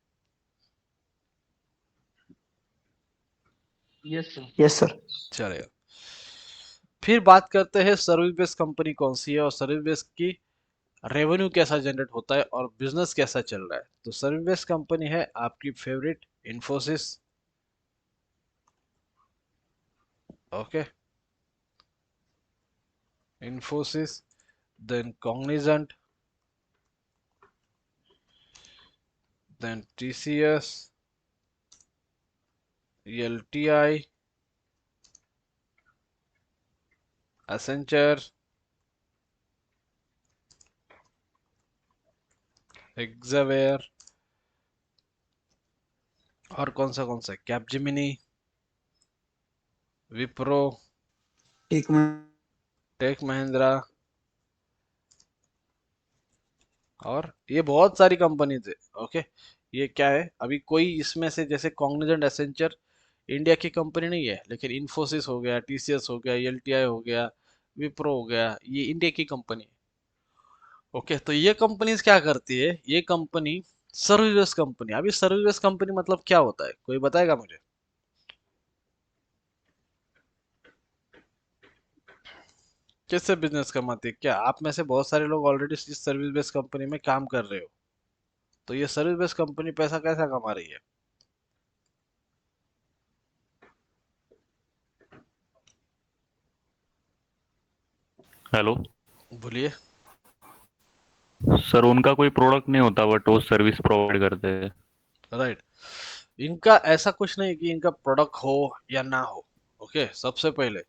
Speaker 4: Yes sir.
Speaker 8: Yes, sir.
Speaker 1: चलेगा। फिर बात करते हैं सर्विस बेस्ड कंपनी कौन सी है, और सर्विस बेस्ड की रेवेन्यू कैसा जनरेट होता है और बिजनेस कैसा चल रहा है। तो सर्विस बेस्ड कंपनी है आपकी favourite, Infosys. Okay, Infosys, then Cognizant, then TCS, LTI, Accenture, एक्सावेयर, और कौन सा, कैपजेमिनी, विप्रो,
Speaker 8: एक मिनट.
Speaker 1: टेक महिंद्रा, और ये बहुत सारी कंपनीज है। ओके, ये क्या है, अभी कोई इसमें से, जैसे कॉग्निजेंट, एसेंचर इंडिया की कंपनी नहीं है, लेकिन इन्फोसिस हो गया, TCS हो गया, LTI हो गया, विप्रो हो गया, ये इंडिया की कंपनी है। ओके, तो ये कंपनीज क्या करती है, ये कंपनी सर्विस बेस्ड कंपनी। अभी सर्विस बेस्ड कंपनी मतलब क्या होता है, कोई बताएगा मुझे? कैसे बिजनेस कमाती है? क्या आप में से बहुत सारे लोग ऑलरेडी इस सर्विस बेस्ड कंपनी में काम कर रहे हो, तो ये सर्विस बेस्ड कंपनी पैसा कैसा कमा रही है?
Speaker 9: हेलो
Speaker 1: बोलिए।
Speaker 9: सर, उनका कोई प्रोडक्ट नहीं होता बट वो सर्विस प्रोवाइड करते हैं।
Speaker 1: राइट। इनका ऐसा कुछ नहीं कि इनका प्रोडक्ट हो या ना हो। ओके, सबसे पहले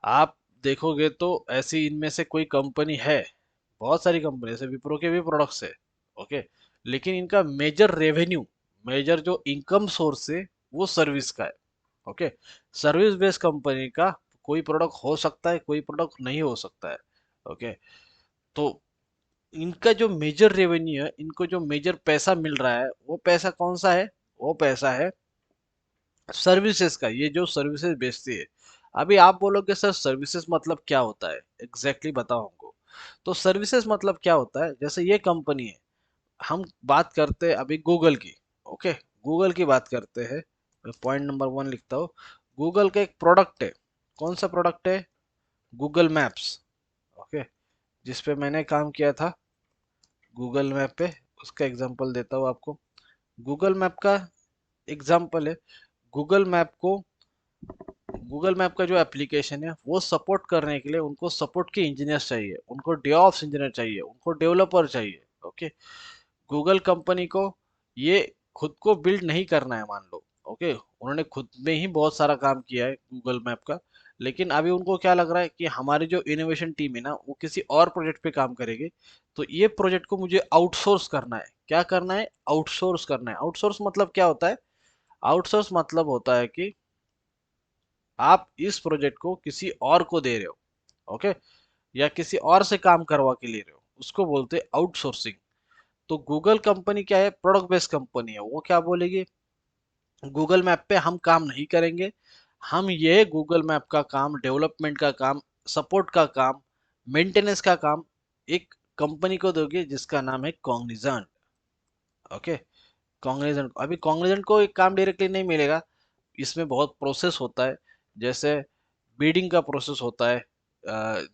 Speaker 1: आप देखोगे तो ऐसी इनमें से कोई कंपनी है, बहुत सारी कंपनी, जैसे विप्रो के भी प्रोडक्ट्स है। ओके, लेकिन इनका मेजर रेवेन्यू, मेजर जो इनकम सोर्स है वो सर्विस का है। ओके, सर्विस बेस्ड कंपनी का कोई प्रोडक्ट हो सकता है, कोई प्रोडक्ट नहीं हो सकता है। ओके, तो इनका जो मेजर रेवेन्यू है, इनको जो मेजर पैसा मिल रहा है, वो पैसा कौन सा है? वो पैसा है सर्विसेज का, ये जो सर्विसेज बेचती है। अभी आप बोलोगे सर सर्विसेज मतलब क्या होता है, एग्जैक्टली बताओ हमको। तो सर्विसेज मतलब क्या होता है, जैसे ये कंपनी है, हम बात करते हैं अभी गूगल की। ओके, गूगल की बात करते हैं। मैं पॉइंट नंबर 1 लिखता हूँ। गूगल का एक प्रोडक्ट है, कौन सा प्रोडक्ट है? Google maps. ओके, जिस पे मैंने काम किया था, गूगल मैप पे, उसका एग्जांपल देता हूँ आपको। गूगल मैप का एग्जांपल है, गूगल मैप को, गूगल मैप का जो एप्लीकेशन है वो सपोर्ट करने के लिए उनको सपोर्ट के इंजीनियर्स चाहिए, उनको डेवऑप्स इंजीनियर चाहिए, उनको डेवलपर चाहिए। ओके, गूगल कंपनी को ये खुद को बिल्ड नहीं करना है, मान लो। ओके, उन्होंने खुद में ही बहुत सारा काम किया है गूगल मैप का, लेकिन अभी उनको क्या लग रहा है कि हमारी जो इनोवेशन टीम है ना, वो किसी और प्रोजेक्ट पे काम करेगी, तो ये प्रोजेक्ट को मुझे आउटसोर्स करना है। क्या करना है? आउटसोर्स करना है। आउटसोर्स मतलब क्या होता है? आउटसोर्स मतलब होता है कि आप इस प्रोजेक्ट को किसी और को दे रहे हो। ओके, या किसी और से काम करवा के ले रहे हो, उसको बोलते हैं आउटसोर्सिंग। तो गूगल कंपनी क्या है? प्रोडक्ट बेस्ड कंपनी है। वो क्या बोलेगी, गूगल मैप पे हम काम नहीं करेंगे, हम ये गूगल मैप का काम, डेवलपमेंट का काम, सपोर्ट का काम, मेंटेनेंस का काम एक कंपनी को दोगे जिसका नाम है कॉग्निजेंट। Okay, Cognizant. अभी कॉग्निजेंट को एक काम डायरेक्टली नहीं मिलेगा, इसमें बहुत प्रोसेस होता है। जैसे बीडिंग का प्रोसेस होता है।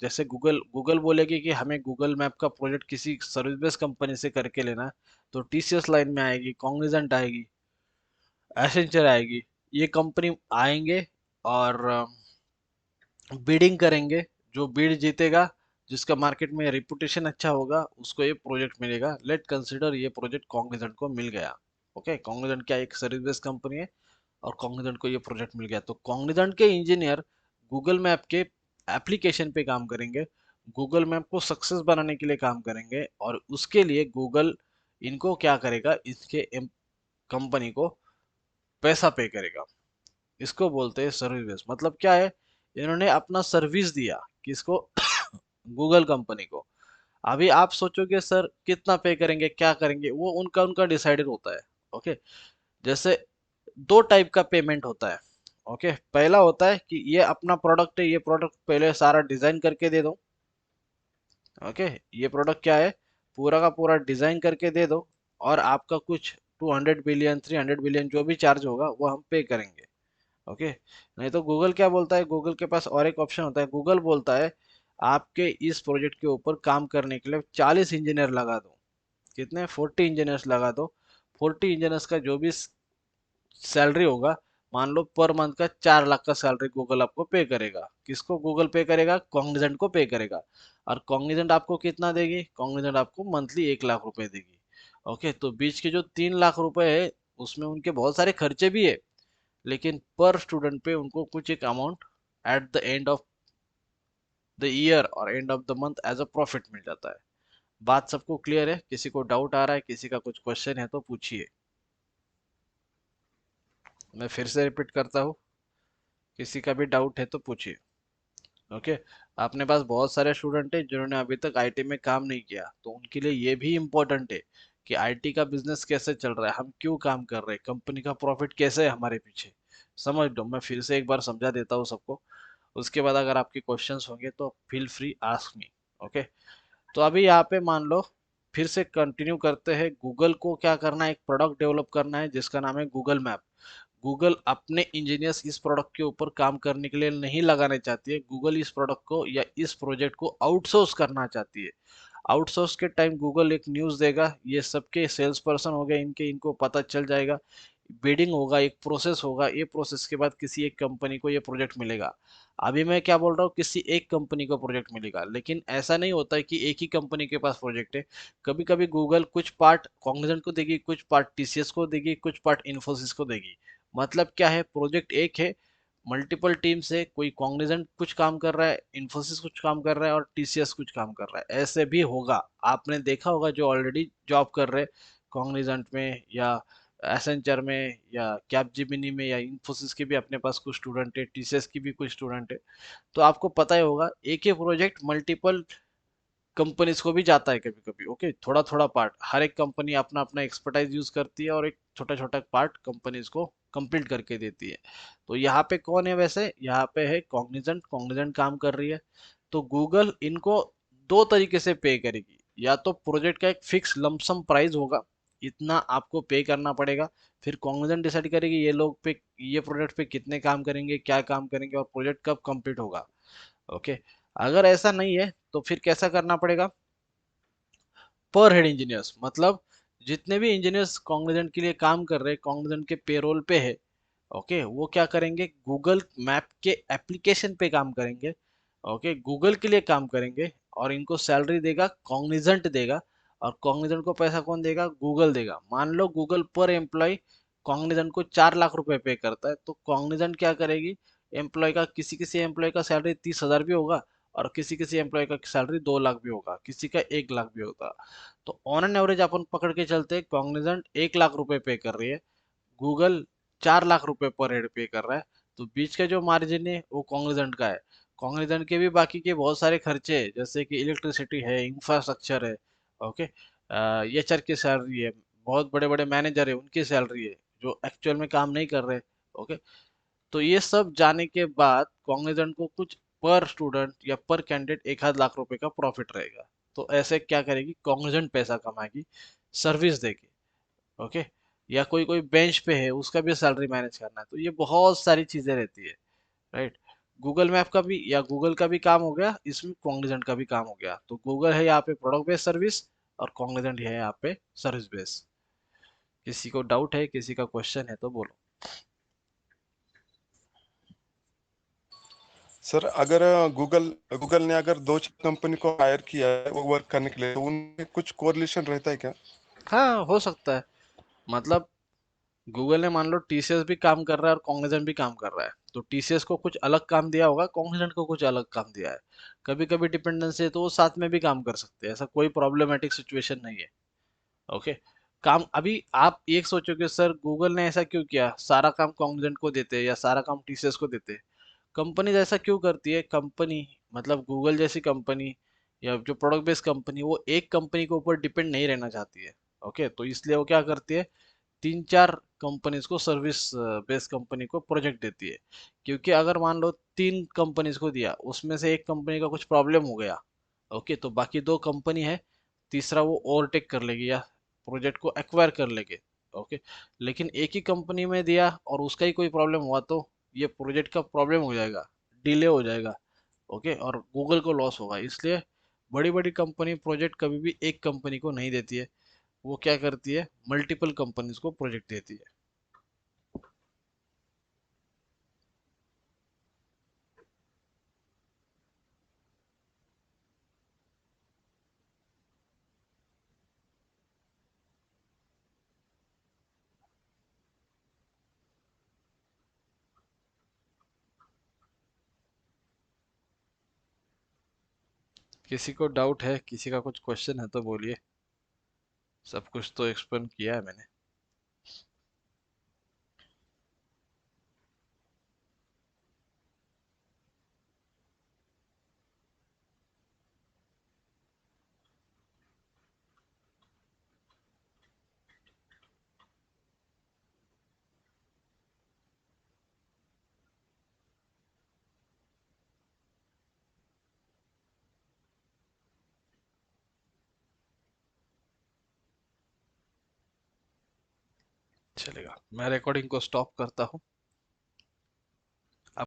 Speaker 1: जैसे गूगल गूगल बोलेगी कि हमें गूगल मैप का प्रोजेक्ट किसी सर्विस बेस्ड कंपनी से करके लेना है, तो टीसीएस लाइन में आएगी, कॉग्निजेंट आएगी, एसेंचर आएगी। ये कंपनी आएंगे और बिडिंग करेंगे। जो बिड जीतेगा, जिसका मार्केट में रिपुटेशन अच्छा होगा, उसको ये प्रोजेक्ट मिलेगा। लेट कंसिडर ये प्रोजेक्ट कॉग्निजेंट को मिल गया। ओके, कॉग्निजेंट क्या एक सर्विस बेस्ड कंपनी है, और कॉग्निजेंट को ये प्रोजेक्ट मिल गया, तो कॉग्निजेंट के इंजीनियर गूगल मैप के एप्लीकेशन पे काम करेंगे, गूगल मैप को सक्सेस बनाने के लिए काम करेंगे, और उसके लिए गूगल इनको क्या करेगा, इसके कंपनी को पैसा पे करेगा। इसको बोलते हैं सर्विस बेस्ड। मतलब क्या है, इन्होंने अपना सर्विस दिया किसको? गूगल कंपनी को। अभी आप सोचोगे सर कितना पे करेंगे, क्या करेंगे, वो उनका उनका डिसाइडेड होता है। ओके, जैसे दो टाइप का पेमेंट होता है। ओके, पहला होता है कि ये अपना प्रोडक्ट है, ये प्रोडक्ट पहले सारा डिजाइन करके दे दो। ओके, ये प्रोडक्ट क्या है, पूरा का पूरा डिजाइन करके दे दो, और आपका कुछ 200 बिलियन 300 बिलियन जो भी चार्ज होगा वो हम पे करेंगे। ओके, नहीं तो गूगल क्या बोलता है, गूगल के पास और एक ऑप्शन होता है। गूगल बोलता है आपके इस प्रोजेक्ट के ऊपर काम करने के लिए 40 इंजीनियर लगा दो। कितने? 40 इंजीनियर्स लगा दो। 40 इंजीनियर्स का जो भी सैलरी होगा, मान लो पर मंथ का 4 लाख का सैलरी गूगल आपको पे करेगा। किसको गूगल पे करेगा? कॉग्निजेंट को पे करेगा। और कॉग्निजेंट आपको कितना देगी? कॉग्निजेंट आपको मंथली 1 लाख रुपए देगी। ओके, तो बीच के जो 3 लाख रुपए है, उसमें उनके बहुत सारे खर्चे भी है, लेकिन पर स्टूडेंट पे उनको कुछ एक amount at the end of the year और end of the month as a profit मिल जाता है। बात सबको क्लियर है? किसी को डाउट आ रहा है, किसी का कुछ क्वेश्चन है तो पूछिए। मैं फिर से रिपीट करता हूँ, किसी का भी डाउट है तो पूछिए। ओके, आपने पास बहुत सारे स्टूडेंट हैं जिन्होंने अभी तक आईटी में काम नहीं किया, तो उनके लिए ये भी इम्पोर्टेंट है कि आईटी का बिजनेस कैसे चल रहा है, हम क्यों काम कर रहे हैं, कंपनी का प्रॉफिट कैसे है हमारे पीछे। समझ लो, मैं फिर से एक बार समझा देता हूँ सबको, उसके बाद अगर आपके क्वेश्चंस होंगे तो feel free ask me. Okay, तो अभी यहाँ पे मान लो फिर से कंटिन्यू करते हैं। गूगल को क्या करना है, एक प्रोडक्ट डेवलप करना है जिसका नाम है गूगल मैप। गूगल अपने इंजीनियर्स इस प्रोडक्ट के ऊपर काम करने के लिए नहीं लगाने चाहती है। गूगल इस प्रोडक्ट को या इस प्रोजेक्ट को आउटसोर्स करना चाहती है। आउटसोर्स के टाइम गूगल एक न्यूज़ देगा, ये सबके सेल्स पर्सन हो गए, इनके इनको पता चल जाएगा। बिडिंग होगा, एक प्रोसेस होगा, ये प्रोसेस के बाद किसी एक कंपनी को ये प्रोजेक्ट मिलेगा। अभी मैं क्या बोल रहा हूँ, किसी एक कंपनी को प्रोजेक्ट मिलेगा, लेकिन ऐसा नहीं होता है कि एक ही कंपनी के पास प्रोजेक्ट है। कभी कभी गूगल कुछ पार्ट कॉग्निजेंट को देगी, कुछ पार्ट टीसीएस को देगी, कुछ पार्ट इन्फोसिस को देगी। मतलब क्या है, प्रोजेक्ट एक है, मल्टीपल टीम से कोई कॉग्निजेंट कुछ काम कर रहा है, इन्फोसिस कुछ काम कर रहा है और टीसीएस कुछ काम कर रहा है। ऐसे भी होगा, आपने देखा होगा जो ऑलरेडी जॉब कर रहे हैं कॉग्निजेंट में या एसेंचर में या कैपजेमिनी में या इन्फोसिस के भी अपने पास कुछ स्टूडेंट है, टीसीएस की भी कुछ स्टूडेंट है। तो आपको पता ही होगा एक ही प्रोजेक्ट मल्टीपल कंपनीज को भी जाता है कभी कभी। ओके, थोड़ा थोड़ा पार्ट, हर एक कंपनी अपना अपना एक्सपर्टाइज यूज करती है और एक छोटा छोटा पार्ट कंपनीज को कंप्लीट करके देती है। तो यहाँ पे कौन है, वैसे यहाँ पे है कॉग्निजेंट। कॉग्निजेंट काम कर रही है, तो गूगल इनको दो तरीके से पे करेगी। या तो प्रोजेक्ट का एक फिक्स लमसम प्राइस होगा, इतना आपको पे करना पड़ेगा। फिर कॉग्निजेंट डिसाइड करेगी ये लोग पे, ये प्रोजेक्ट पे कितने काम करेंगे, क्या काम करेंगे और प्रोजेक्ट कब कंप्लीट होगा। ओके, अगर ऐसा नहीं है तो फिर कैसा करना पड़ेगा, पर हेड इंजीनियर्स, मतलब जितने भी इंजीनियर्स कॉग्निजेंट के लिए काम कर रहे हैं, कॉग्निजेंट के पेरोल पे है, ओके, वो क्या करेंगे, गूगल मैप के एप्लीकेशन पे काम करेंगे। ओके, गूगल के लिए काम करेंगे और इनको सैलरी देगा कॉग्निजेंट देगा। और कॉग्निजेंट को पैसा कौन देगा, गूगल देगा। मान लो गूगल पर एम्प्लॉय कॉग्निजेंट को 4 लाख रुपए पे करता है, तो कॉग्निजेंट क्या करेगी, एम्प्लॉय का, किसी किसी एम्प्लॉय का सैलरी 30,000 भी होगा और किसी किसी एम्प्लॉय का सैलरी 2 लाख भी होगा, किसी का 1 लाख भी होगा। तो ऑन एन एवरेज अपन पकड़ के चलते हैं, कॉग्निजेंट 1 लाख रुपए पे कर रही है, गूगल 4 लाख रुपए पर हेड पे कर रहा है। तो बीच का जो मार्जिन है वो कॉग्निजेंट का है। कॉग्निजेंट के भी बाकी के बहुत सारे खर्चे हैं, जैसे कि इलेक्ट्रिसिटी है, इंफ्रास्ट्रक्चर है। ओके, एचआर की सैलरी है, बहुत बड़े बड़े मैनेजर है उनकी सैलरी है जो एक्चुअल में काम नहीं कर रहे। ओके, तो ये सब जाने के बाद कॉग्निजेंट को कुछ पर स्टूडेंट या पर कैंडिडेट 1 आध लाख रुपए का प्रॉफिट रहेगा। तो ऐसे क्या करेगी, कॉग्निजेंट पैसा कमाएगी, सर्विस देगी। ओके, या कोई कोई बेंच पे है, उसका भी सैलरी मैनेज करना है, तो ये बहुत सारी चीजें रहती है। राइट, गूगल मैप का भी या गूगल का भी काम हो गया, इसमें कॉग्निजेंट का भी काम हो गया। तो गूगल है यहाँ पे प्रोडक्ट बेस्ड सर्विस और कॉग्निजेंट है यहाँ पे सर्विस बेस्ड। किसी को डाउट है, किसी का क्वेश्चन है तो बोलो।
Speaker 5: सर अगर गूगल गूगल ने अगर दो कंपनी को हायर किया है वो वर्क करने के लिए, तो उनमें कुछ कोरिलेशन रहता है क्या?
Speaker 1: हाँ, हो सकता है। मतलब गूगल ने मान लो टीसीएस भी काम कर रहा है और कॉग्निजेंट भी काम कर रहा है, तो टीसीएस को कुछ अलग काम दिया होगा, कॉग्निजेंट को कुछ अलग काम दिया है। कभी कभी डिपेंडेंसी है तो वो साथ में भी काम कर सकते हैं, ऐसा कोई प्रॉब्लमेटिक सिचुएशन नहीं है। ओके, काम अभी आप एक सोचोगे सर गूगल ने ऐसा क्यों किया, सारा काम कॉग्निजेंट को देते या सारा काम टीसीएस को देते। कंपनी ऐसा क्यों करती है, कंपनी मतलब गूगल जैसी कंपनी या जो प्रोडक्ट बेस्ड कंपनी, वो एक कंपनी के ऊपर डिपेंड नहीं रहना चाहती है। ओके, तो इसलिए वो क्या करती है, 3 4 कंपनीज को, सर्विस बेस्ड कंपनी को प्रोजेक्ट देती है। क्योंकि अगर मान लो 3 कंपनीज को दिया, उसमें से एक कंपनी का कुछ प्रॉब्लम हो गया, ओके, तो बाकी 2 कंपनी है, तीसरा वो ओवरटेक कर लेगी या प्रोजेक्ट को एक्वायर कर लेंगे। ओके, लेकिन एक ही कंपनी में दिया और उसका ही कोई प्रॉब्लम हुआ तो ये प्रोजेक्ट का प्रॉब्लम हो जाएगा, डिले हो जाएगा। ओके, और गूगल को लॉस होगा। इसलिए बड़ी बड़ी कंपनी प्रोजेक्ट कभी भी एक कंपनी को नहीं देती है, वो क्या करती है, मल्टीपल कंपनीज को प्रोजेक्ट देती है। किसी को डाउट है, किसी का कुछ क्वेश्चन है तो बोलिए। सब कुछ तो एक्सप्लेन किया है मैंने। चलेगा। मैं रिकॉर्डिंग को स्टॉप करता हूँ।